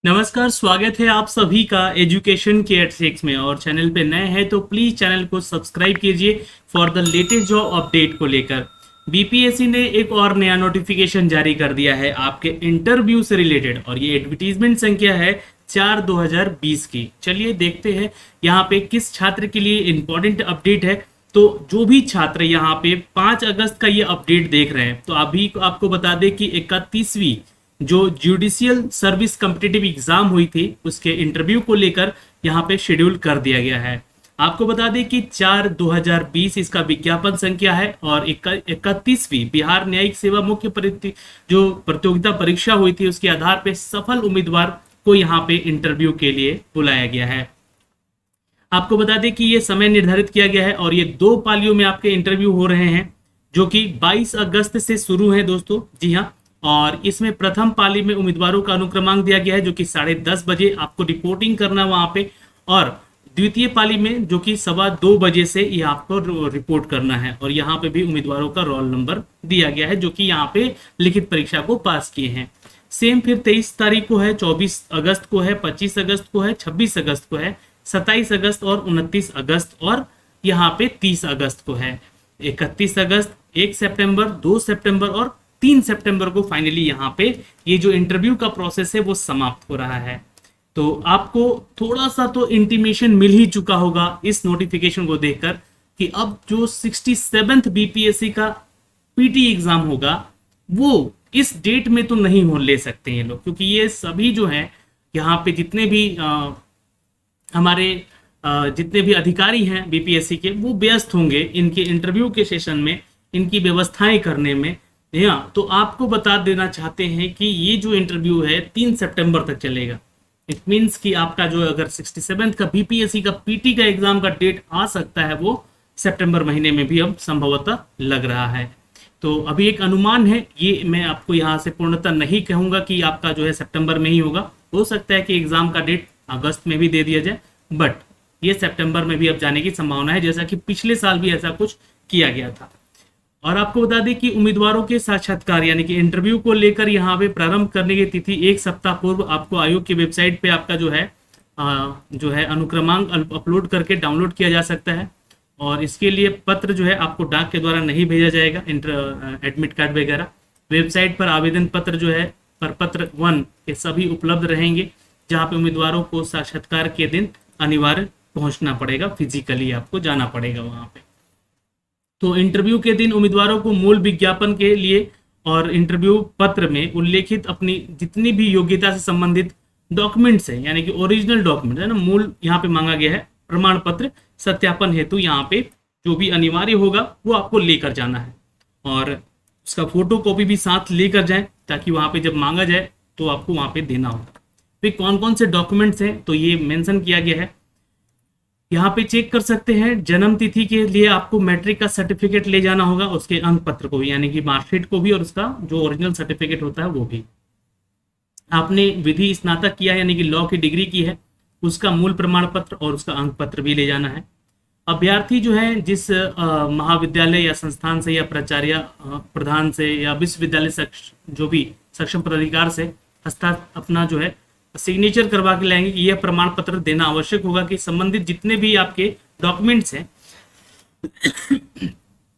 नमस्कार, स्वागत है आप सभी का एजुकेशन के एट में। और चैनल पे नए हैं तो प्लीज चैनल को सब्सक्राइब कीजिए for the latest job update को लेकर। बीपीएससी ने एक और नया नोटिफिकेशन जारी कर दिया है आपके इंटरव्यू से रिलेटेड, और ये एडवर्टीजमेंट संख्या है 4/2020 की। चलिए देखते हैं यहाँ पे किस छात्र के लिए इंपॉर्टेंट अपडेट है। तो जो भी छात्र यहाँ पे 5 अगस्त का ये अपडेट देख रहे हैं, तो अभी आपको बता दें कि 31वीं जो जुडिशियल सर्विस कॉम्पिटिटिव एग्जाम हुई थी उसके इंटरव्यू को लेकर यहाँ पे शेड्यूल कर दिया गया है। आपको बता दें कि 4/2020 इसका विज्ञापन संख्या है, और 31वीं बिहार न्यायिक सेवा मुख्य जो प्रतियोगिता परीक्षा हुई थी उसके आधार पे सफल उम्मीदवार को यहाँ पे इंटरव्यू के लिए बुलाया गया है। आपको बता दें कि ये समय निर्धारित किया गया है और ये 2 पालियों में आपके इंटरव्यू हो रहे हैं, जो कि 22 अगस्त से शुरू है दोस्तों। जी हाँ, और इसमें प्रथम पाली में उम्मीदवारों का अनुक्रमांक दिया गया है जो कि 10:30 बजे आपको रिपोर्टिंग करना वहां पे, और द्वितीय पाली में जो कि 2:15 बजे से ये आपको रिपोर्ट करना है। और यहाँ पे भी उम्मीदवारों का रोल नंबर दिया गया है जो कि यहाँ पे लिखित परीक्षा को पास किए हैं। सेम फिर 23 तारीख को है, 24 अगस्त को है, 25 अगस्त को है, 26 अगस्त को है, 27 अगस्त और 29 अगस्त, और यहाँ पे 30 अगस्त को है। 31 अगस्त, 1 सितंबर, 2 सितंबर और 3 सितंबर को फाइनली यहाँ पे ये जो इंटरव्यू का प्रोसेस है वो समाप्त हो रहा है। तो आपको थोड़ा सा तो इंटीमेशन मिल ही चुका होगा इस नोटिफिकेशन को देखकर कि अब जो 67th बीपीएससी का पीटी एग्जाम होगा वो इस डेट में तो नहीं हो ले सकते हैं लोग, क्योंकि ये सभी जो है यहाँ पे जितने भी हमारे जितने भी अधिकारी हैं बीपीएससी के वो व्यस्त होंगे इनके इंटरव्यू के सेशन में, इनकी व्यवस्थाएं करने में। तो आपको बता देना चाहते हैं कि ये जो इंटरव्यू है 3 सितंबर तक चलेगा। इट मींस कि आपका जो अगर 67th का बीपीएससी का पीटी का एग्जाम का डेट आ सकता है वो सितंबर महीने में भी अब संभवतः लग रहा है। तो अभी एक अनुमान है, ये मैं आपको यहाँ से पूर्णतः नहीं कहूंगा कि आपका जो है सितंबर में ही होगा। हो सकता है कि एग्जाम का डेट अगस्त में भी दे दिया जाए, बट ये सितंबर में भी अब जाने की संभावना है, जैसा कि पिछले साल भी ऐसा कुछ किया गया था। और आपको बता दें कि उम्मीदवारों के साक्षात्कार यानी कि इंटरव्यू को लेकर यहाँ पे प्रारंभ करने की तिथि 1 सप्ताह पूर्व आपको आयोग की वेबसाइट पे आपका जो है अनुक्रमांक अपलोड करके डाउनलोड किया जा सकता है। और इसके लिए पत्र जो है आपको डाक के द्वारा नहीं भेजा जाएगा, एडमिट कार्ड वगैरह। वेबसाइट पर आवेदन पत्र जो है प्रपत्र 1 के सभी उपलब्ध रहेंगे, जहाँ पे उम्मीदवारों को साक्षात्कार के दिन अनिवार्य पहुंचना पड़ेगा, फिजिकली आपको जाना पड़ेगा वहां पे। तो इंटरव्यू के दिन उम्मीदवारों को मूल विज्ञापन के लिए और इंटरव्यू पत्र में उल्लेखित अपनी जितनी भी योग्यता से संबंधित डॉक्यूमेंट्स है, यानी कि ओरिजिनल डॉक्यूमेंट है ना, मूल यहाँ पे मांगा गया है। प्रमाण पत्र सत्यापन हेतु यहाँ पे जो भी अनिवार्य होगा वो आपको लेकर जाना है, और उसका फोटो कॉपी भी साथ लेकर जाए ताकि वहाँ पे जब मांगा जाए तो आपको वहाँ पे देना होगा। फिर कौन कौन से डॉक्यूमेंट्स हैं तो ये मेंशन किया गया है, यहाँ पे चेक कर सकते हैं। जन्म तिथि के लिए आपको मैट्रिक का सर्टिफिकेट ले जाना होगा, उसके अंक पत्र को भी यानी कि मार्कशीट को भी, और उसका जो ओरिजिनल सर्टिफिकेट होता है वो भी। आपने विधि स्नातक किया है यानी कि लॉ की डिग्री की है, उसका मूल प्रमाण पत्र और उसका अंक पत्र भी ले जाना है। अभ्यर्थी जो है जिस महाविद्यालय या संस्थान से या प्राचार्य प्रधान से या विश्वविद्यालय जो भी सक्षम पदाधिकार से अपना जो है सिग्नेचर करवा के लाएंगे कि यह प्रमाण पत्र देना आवश्यक होगा कि संबंधित जितने भी आपके डॉक्यूमेंट्स हैं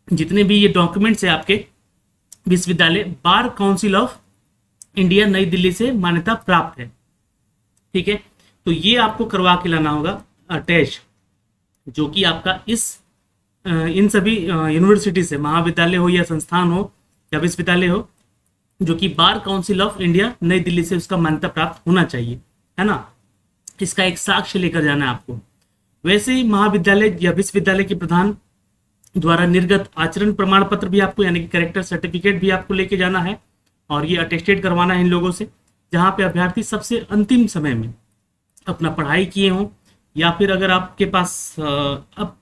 जितने भी ये डॉक्यूमेंट्स है आपके विश्वविद्यालय बार काउंसिल ऑफ इंडिया नई दिल्ली से मान्यता प्राप्त है। ठीक है, तो ये आपको करवा के लाना होगा अटैच, जो कि आपका इन सभी यूनिवर्सिटी से, महाविद्यालय हो या संस्थान हो या विश्वविद्यालय हो, जो कि बार काउंसिल ऑफ इंडिया नई दिल्ली से उसका मान्यता प्राप्त होना चाहिए, है ना। इसका एक साक्ष्य लेकर जाना है आपको। वैसे ही महाविद्यालय या विश्वविद्यालय के प्रधान द्वारा निर्गत आचरण प्रमाण पत्र भी आपको यानी कि कैरेक्टर सर्टिफिकेट भी आपको लेके जाना है, और ये अटेस्टेड करवाना है इन लोगों से, जहाँ पे अभ्यर्थी सबसे अंतिम समय में अपना पढ़ाई किए हों, या फिर अगर आपके पास अब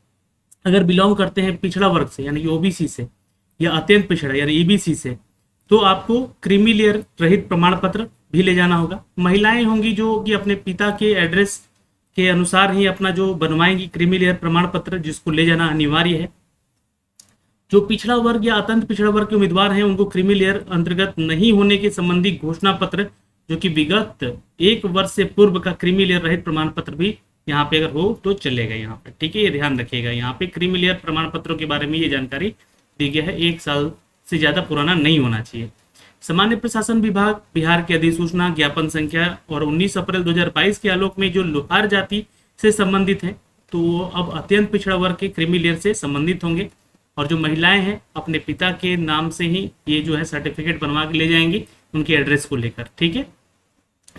अगर बिलोंग करते हैं पिछड़ा वर्ग से यानी कि ओबीसी से, या अत्यंत पिछड़ा यानी ईबीसी से, तो आपको क्रीमी लेयर रहित प्रमाण पत्र भी ले जाना होगा। महिलाएं होंगी जो कि अपने पिता के एड्रेस के अनुसार ही अपना जो बनवाएंगी क्रीमी लेयर प्रमाण पत्र, जिसको ले जाना अनिवार्य है। जो पिछड़ा वर्ग या अत्यंत पिछड़ा वर्ग के उम्मीदवार हैं उनको क्रीमी लेयर अंतर्गत नहीं होने के संबंधी घोषणा पत्र जो कि विगत 1 वर्ष से पूर्व का क्रीमी लेयर रहित प्रमाण पत्र भी यहाँ पे अगर हो तो चलेगा यहाँ पे, ठीक है। ये ध्यान रखिएगा, यहाँ पे क्रीमी लेयर प्रमाण पत्रों के बारे में ये जानकारी दी गई है, 1 साल से ज़्यादा पुराना नहीं होना चाहिए। सामान्य प्रशासन विभाग बिहार की अधिसूचना ज्ञापन संख्या और 19 अप्रैल 2022 के आलोक में जो लोहार जाति से संबंधित हैं तो वो अब अत्यंत पिछड़ा वर्ग के क्रीमी लेयर से संबंधित होंगे, और जो महिलाएं हैं अपने पिता के नाम से ही ये जो है सर्टिफिकेट बनवा के ले जाएंगी उनके एड्रेस को लेकर, ठीक है।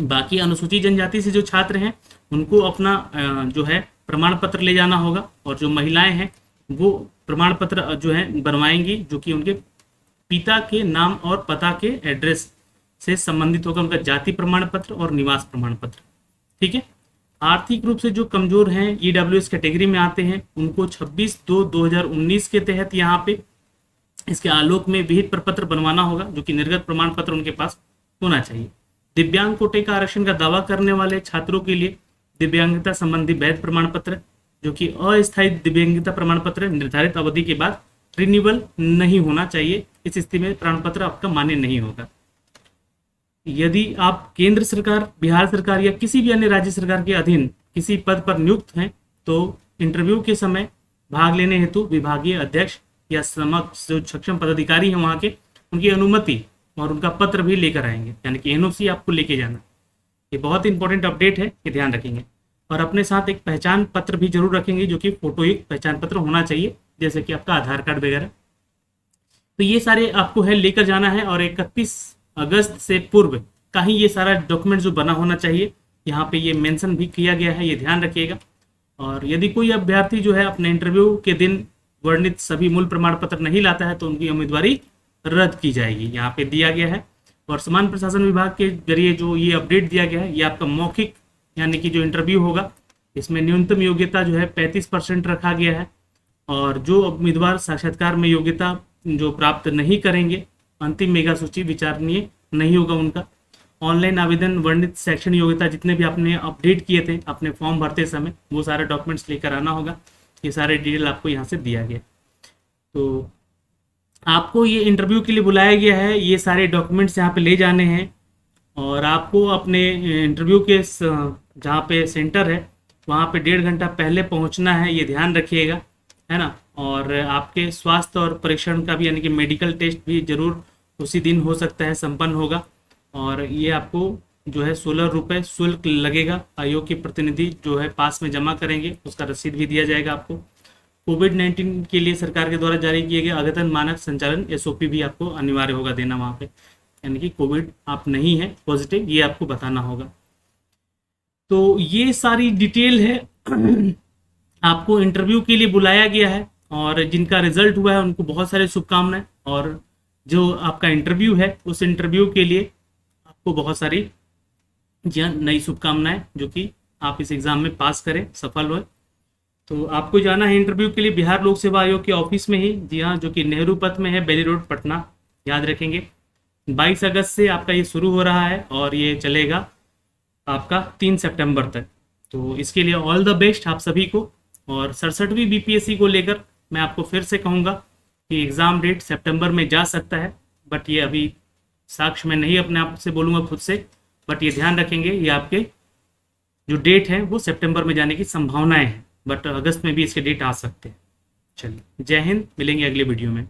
बाकी अनुसूचित जनजाति से जो छात्र हैं उनको अपना जो है प्रमाण पत्र ले जाना होगा, और जो महिलाएं हैं वो प्रमाण पत्र जो है बनवाएंगी जो कि उनके पिता के नाम और पता के एड्रेस से संबंधित होगा, उनका जाति प्रमाण पत्र और निवास प्रमाण पत्र, ठीक है। आर्थिक रूप से जो कमजोर हैं ईडब्ल्यूएस कैटेगरी में आते हैं उनको 26/2/2019 के तहत यहाँ पे इसके आलोक में विहित प्रपत्र बनवाना होगा, जो कि निर्गत प्रमाण पत्र उनके पास होना चाहिए। दिव्यांग कोटे का आरक्षण का दावा करने वाले छात्रों के लिए दिव्यांगता संबंधी वैध प्रमाण पत्र, जो कि अस्थायी दिव्यांगता प्रमाण पत्र निर्धारित अवधि के बाद रिन्यूअल नहीं होना चाहिए, इस स्थिति में प्रमाण पत्र आपका मान्य नहीं होगा। यदि आप केंद्र सरकार, बिहार सरकार या किसी भी अन्य राज्य सरकार के अधीन किसी पद पर नियुक्त हैं तो इंटरव्यू के समय भाग लेने हेतु विभागीय अध्यक्ष या समक्ष जो सक्षम पदाधिकारी हैं वहाँ के उनकी अनुमति और उनका पत्र भी लेकर आएंगे, यानी कि एनओसी आपको लेके जाना। ये बहुत इंपॉर्टेंट अपडेट है, ये ध्यान रखेंगे। और अपने साथ एक पहचान पत्र भी जरूर रखेंगे जो कि फोटोयुक्त पहचान पत्र होना चाहिए, जैसे कि आपका आधार कार्ड वगैरह। तो ये सारे आपको है लेकर जाना है, और 31 अगस्त से पूर्व का ही ये सारा डॉक्यूमेंट जो बना होना चाहिए, यहाँ पे ये मेंशन भी किया गया है, ये ध्यान रखिएगा। और यदि कोई अभ्यर्थी जो है अपने इंटरव्यू के दिन वर्णित सभी मूल प्रमाण पत्र नहीं लाता है तो उनकी उम्मीदवारी रद्द की जाएगी, यहाँ पे दिया गया है। और समान प्रशासन विभाग के जरिए जो ये अपडेट दिया गया है, ये आपका मौखिक यानी कि जो इंटरव्यू होगा इसमें न्यूनतम योग्यता जो है 35% रखा गया है, और जो उम्मीदवार साक्षात्कार में योग्यता जो प्राप्त नहीं करेंगे अंतिम मेगा सूची विचारणीय नहीं होगा उनका। ऑनलाइन आवेदन वर्णित शैक्षणिक योग्यता जितने भी आपने अपडेट किए थे अपने फॉर्म भरते समय वो सारे डॉक्यूमेंट्स लेकर आना होगा, ये सारे डिटेल आपको यहाँ से दिया गया। तो आपको ये इंटरव्यू के लिए बुलाया गया है, ये सारे डॉक्यूमेंट्स यहाँ पे ले जाने हैं, और आपको अपने इंटरव्यू के जहाँ पे सेंटर है वहाँ पे 1.5 घंटा पहले पहुँचना है, ये ध्यान रखिएगा, है ना। और आपके स्वास्थ्य और परीक्षण का भी यानी कि मेडिकल टेस्ट भी जरूर उसी दिन हो सकता है संपन्न होगा, और ये आपको जो है 16 रुपये शुल्क लगेगा। आयोग के प्रतिनिधि जो है पास में जमा करेंगे, उसका रसीद भी दिया जाएगा आपको। कोविड-19 के लिए सरकार के द्वारा जारी किए गए अद्यतन मानक संचालन एसओपी भी आपको अनिवार्य होगा देना वहाँ पे, यानी कि कोविड आप नहीं है पॉजिटिव, ये आपको बताना होगा। तो ये सारी डिटेल है, आपको इंटरव्यू के लिए बुलाया गया है, और जिनका रिजल्ट हुआ है उनको बहुत सारे शुभकामनाएं, और जो आपका इंटरव्यू है उस इंटरव्यू के लिए आपको बहुत सारी नई शुभकामनाएं, जो कि आप इस एग्ज़ाम में पास करें, सफल हो। तो आपको जाना है इंटरव्यू के लिए बिहार लोक सेवा आयोग के ऑफिस में ही, जी हाँ, जो कि नेहरू पथ में है, बेली रोड, पटना, याद रखेंगे। 22 अगस्त से आपका ये शुरू हो रहा है और ये चलेगा आपका 3 सितंबर तक। तो इसके लिए ऑल द बेस्ट आप सभी को। और 67वीं बीपीएससी को लेकर मैं आपको फिर से कहूँगा कि एग्ज़ाम डेट सितंबर में जा सकता है, बट ये अभी साक्ष्य में नहीं अपने आप से बोलूँगा खुद से, बट ये ध्यान रखेंगे ये आपके जो डेट है वो सितंबर में जाने की संभावनाएं हैं, बट अगस्त में भी इसके डेट आ सकते हैं। चलिए, जय हिंद, मिलेंगे अगले वीडियो में।